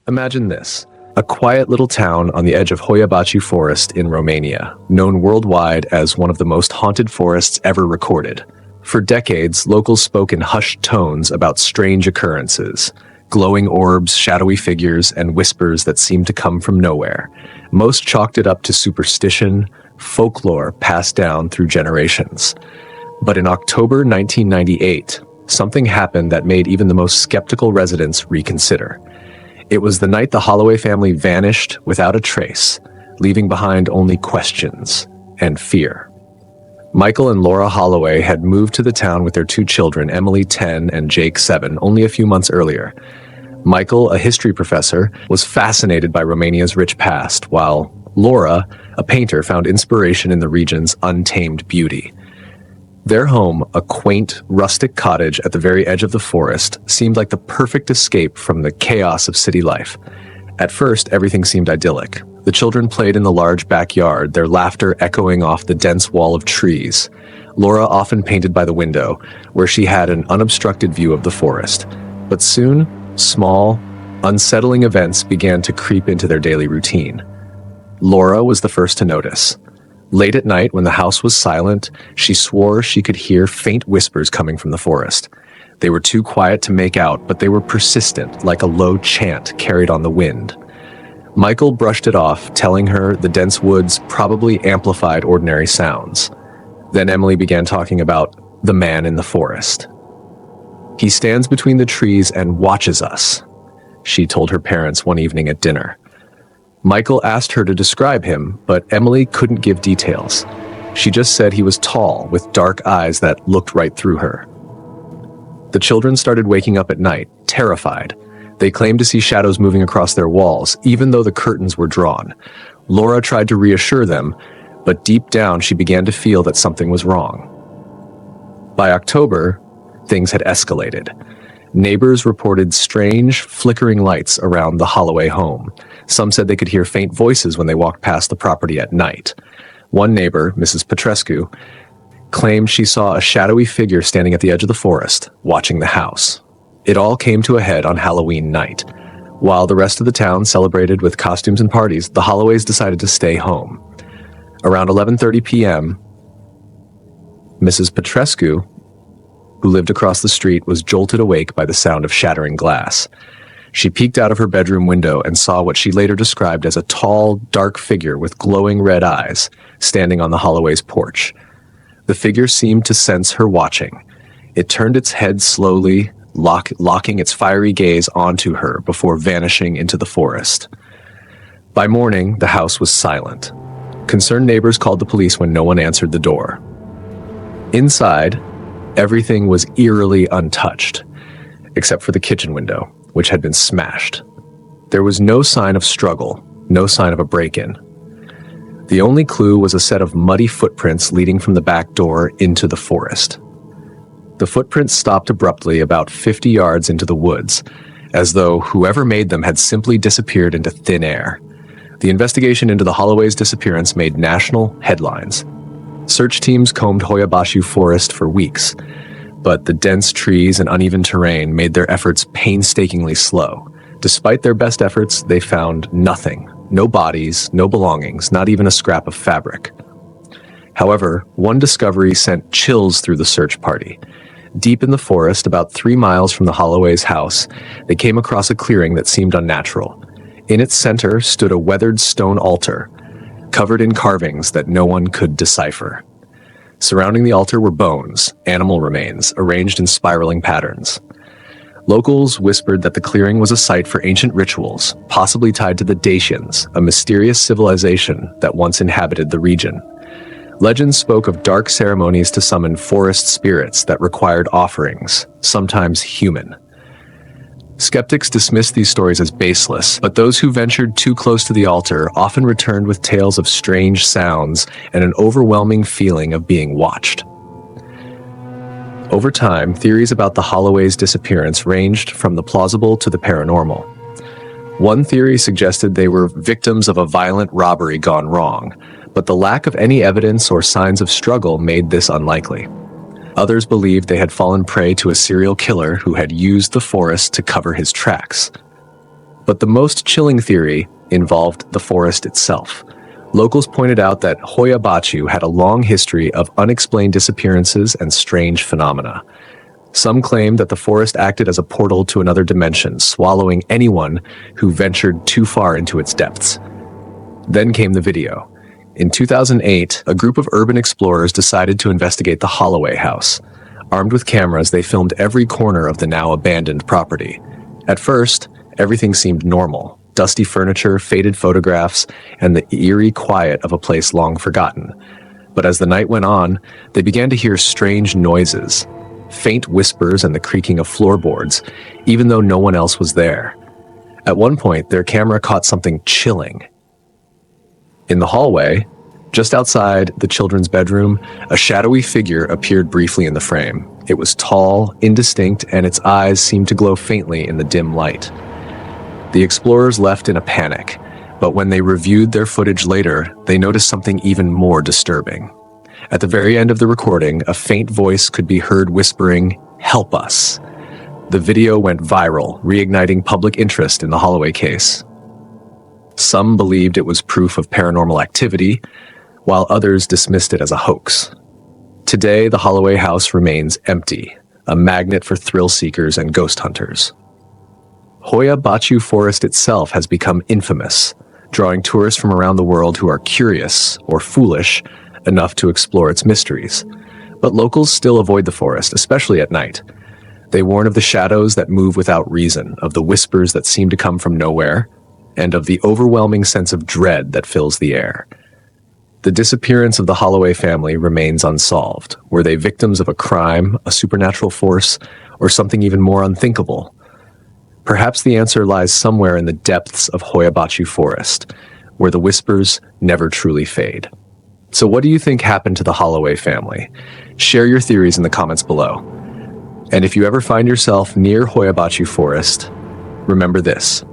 Imagine this. A quiet little town on the edge of Hoia Baciu Forest in Romania, known worldwide as one of the most haunted forests ever recorded. For decades, locals spoke in hushed tones about strange occurrences, glowing orbs, shadowy figures, and whispers that seemed to come from nowhere. Most chalked it up to superstition, folklore passed down through generations. But in October 1998, something happened that made even the most skeptical residents reconsider. It was the night the Holloway family vanished without a trace, leaving behind only questions and fear. Michael and Laura Holloway had moved to the town with their two children, Emily, 10, and Jake, 7, only a few months earlier. Michael, a history professor, was fascinated by Romania's rich past, while Laura, a painter, found inspiration in the region's untamed beauty. Their home, a quaint, rustic cottage at the very edge of the forest, seemed like the perfect escape from the chaos of city life. At first, everything seemed idyllic. The children played in the large backyard, their laughter echoing off the dense wall of trees. Laura often painted by the window, where she had an unobstructed view of the forest. But soon, small, unsettling events began to creep into their daily routine. Laura was the first to notice. Late at night, when the house was silent, she swore she could hear faint whispers coming from the forest. They were too quiet to make out, but they were persistent, like a low chant carried on the wind. Michael brushed it off, telling her the dense woods probably amplified ordinary sounds. Then Emily began talking about the man in the forest. "He stands between the trees and watches us," she told her parents one evening at dinner. Michael asked her to describe him, but Emily couldn't give details. She just said he was tall, with dark eyes that looked right through her. The children started waking up at night, terrified. They claimed to see shadows moving across their walls, even though the curtains were drawn. Laura tried to reassure them, but deep down she began to feel that something was wrong. By October, things had escalated. Neighbors reported strange, flickering lights around the Holloway home. Some said they could hear faint voices when they walked past the property at night. One neighbor, Mrs. Petrescu, claimed she saw a shadowy figure standing at the edge of the forest, watching the house. It all came to a head on Halloween night. While the rest of the town celebrated with costumes and parties, the Holloways decided to stay home. Around 11:30 p.m., Mrs. Petrescu, who lived across the street, was jolted awake by the sound of shattering glass. She peeked out of her bedroom window and saw what she later described as a tall, dark figure with glowing red eyes standing on the Holloway's porch. The figure seemed to sense her watching. It turned its head slowly, locking its fiery gaze onto her before vanishing into the forest. By morning, the house was silent. Concerned neighbors called the police when no one answered the door. Inside, everything was eerily untouched, except for the kitchen window, which had been smashed. There was no sign of struggle, no sign of a break-in. The only clue was a set of muddy footprints leading from the back door into the forest. The footprints stopped abruptly about 50 yards into the woods, as though whoever made them had simply disappeared into thin air. The investigation into the Holloway's disappearance made national headlines. Search teams combed Hoia Baciu Forest for weeks, but the dense trees and uneven terrain made their efforts painstakingly slow. Despite their best efforts, they found nothing. No bodies, no belongings, not even a scrap of fabric. However, one discovery sent chills through the search party. Deep in the forest, about 3 miles from the Holloway's house, they came across a clearing that seemed unnatural. In its center stood a weathered stone altar, covered in carvings that no one could decipher. Surrounding the altar were bones, animal remains, arranged in spiraling patterns. Locals whispered that the clearing was a site for ancient rituals, possibly tied to the Dacians, a mysterious civilization that once inhabited the region. Legends spoke of dark ceremonies to summon forest spirits that required offerings, sometimes human. Skeptics dismissed these stories as baseless, but those who ventured too close to the altar often returned with tales of strange sounds and an overwhelming feeling of being watched. Over time, theories about the Holloway's disappearance ranged from the plausible to the paranormal. One theory suggested they were victims of a violent robbery gone wrong, but the lack of any evidence or signs of struggle made this unlikely. Others believed they had fallen prey to a serial killer who had used the forest to cover his tracks. But the most chilling theory involved the forest itself. Locals pointed out that Hoia Baciu had a long history of unexplained disappearances and strange phenomena. Some claimed that the forest acted as a portal to another dimension, swallowing anyone who ventured too far into its depths. Then came the video. In 2008, a group of urban explorers decided to investigate the Holloway house. Armed with cameras, they filmed every corner of the now abandoned property. At first, everything seemed normal. Dusty furniture, faded photographs, and the eerie quiet of a place long forgotten. But as the night went on, they began to hear strange noises, faint whispers and the creaking of floorboards, even though no one else was there. At one point, their camera caught something chilling. In the hallway, just outside the children's bedroom, a shadowy figure appeared briefly in the frame. It was tall, indistinct, and its eyes seemed to glow faintly in the dim light. The explorers left in a panic, but when they reviewed their footage later, they noticed something even more disturbing. At the very end of the recording, a faint voice could be heard whispering, "Help us." The video went viral, reigniting public interest in the Holloway case. Some believed it was proof of paranormal activity, while others dismissed it as a hoax. Today, the Holloway house remains empty, a magnet for thrill seekers and ghost hunters. Hoia Baciu Forest itself has become infamous, drawing tourists from around the world who are curious or foolish enough to explore its mysteries. But locals still avoid the forest, especially at night. They warn of the shadows that move without reason, of the whispers that seem to come from nowhere, and of the overwhelming sense of dread that fills the air. The disappearance of the Holloway family remains unsolved. Were they victims of a crime, a supernatural force, or something even more unthinkable? Perhaps the answer lies somewhere in the depths of Hoia Baciu Forest, where the whispers never truly fade. So what do you think happened to the Holloway family? Share your theories in the comments below. And if you ever find yourself near Hoia Baciu Forest, remember this: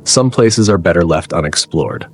some places are better left unexplored.